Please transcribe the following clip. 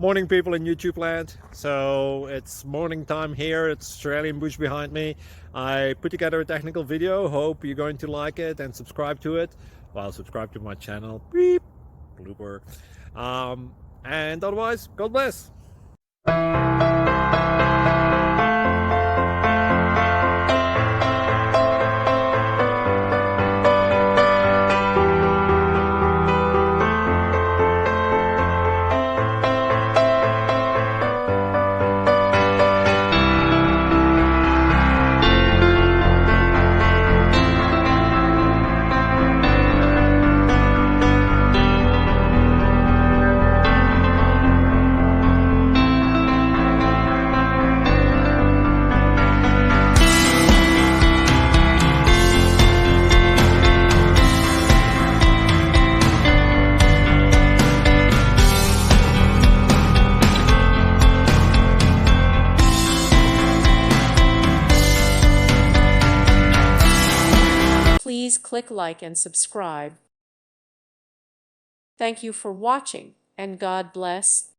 Morning, people in YouTube land. So it's morning time here. It's Australian bush behind me. I put together a technical video. Hope you're going to like it and subscribe to it. Well, subscribe to my channel. Beep. Blooper. And otherwise, God bless. Please click like and subscribe. Thank you for watching, and God bless.